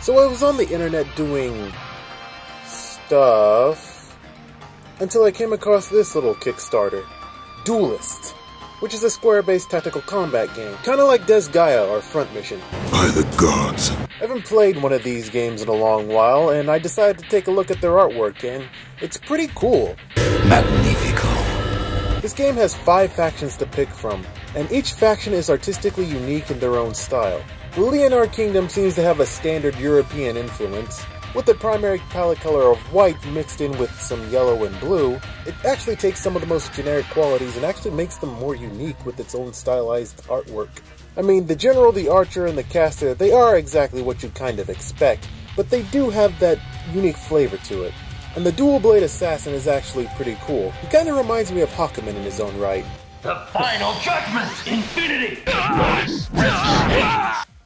So I was on the internet doing stuff until I came across this little Kickstarter, Duelyst, which is a square-based tactical combat game, kinda like Des Gaia or Front Mission. By the gods. I haven't played one of these games in a long while, and I decided to take a look at their artwork, and it's pretty cool. Magnifico. This game has 5 factions to pick from, and each faction is artistically unique in their own style. The Leonard Kingdom seems to have a standard European influence, with the primary palette color of white mixed in with some yellow and blue. It actually takes some of the most generic qualities and actually makes them more unique with its own stylized artwork. I mean, the general, the archer, and the caster, they are exactly what you'd kind of expect, but they do have that unique flavor to it. And the dual blade assassin is actually pretty cool. He kind of reminds me of Hakumen in his own right. The final judgment! Infinity!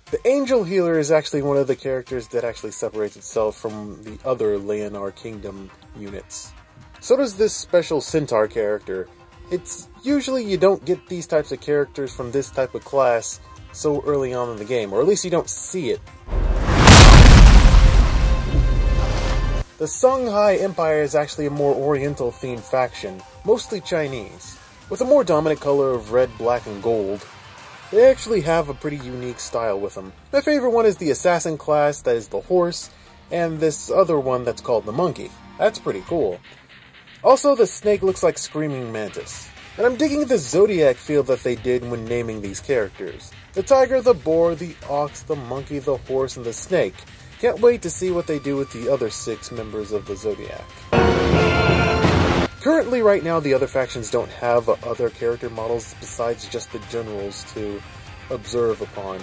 The Angel Healer is actually one of the characters that actually separates itself from the other Leonard Kingdom units. So does this special Centaur character. It's usually you don't get these types of characters from this type of class so early on in the game, or at least you don't see it. The Songhai Empire is actually a more Oriental-themed faction, mostly Chinese, with a more dominant color of red, black, and gold. They actually have a pretty unique style with them. My favorite one is the Assassin class, that is the horse, and this other one that's called the monkey. That's pretty cool. Also, the snake looks like Screaming Mantis. And I'm digging the Zodiac feel that they did when naming these characters. The tiger, the boar, the ox, the monkey, the horse, and the snake. Can't wait to see what they do with the other 6 members of the Zodiac. Currently, right now, the other factions don't have other character models besides just the generals to observe upon.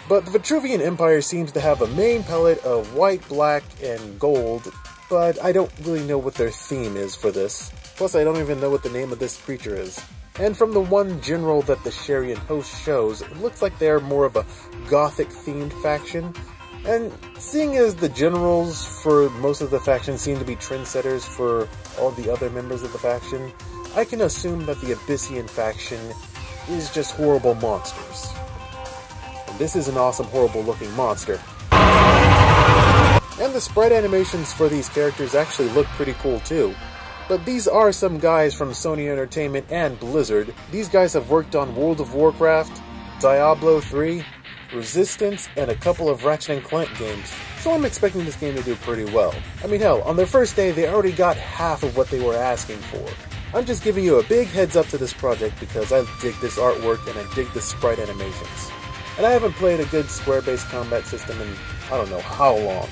But the Vitruvian Empire seems to have a main palette of white, black, and gold, but I don't really know what their theme is for this. Plus, I don't even know what the name of this creature is. And from the one general that the Sharian host shows, it looks like they're more of a gothic-themed faction. And seeing as the generals for most of the factions seem to be trendsetters for all the other members of the faction, I can assume that the Abyssian faction is just horrible monsters. And this is an awesome, horrible-looking monster. And the sprite animations for these characters actually look pretty cool too. But these are some guys from Sony Entertainment and Blizzard. These guys have worked on World of Warcraft, Diablo 3, Resistance, and a couple of Ratchet & Clank games, so I'm expecting this game to do pretty well. I mean, hell, on their first day, they already got half of what they were asking for. I'm just giving you a big heads up to this project because I dig this artwork and I dig the sprite animations. And I haven't played a good square-based combat system in I don't know how long.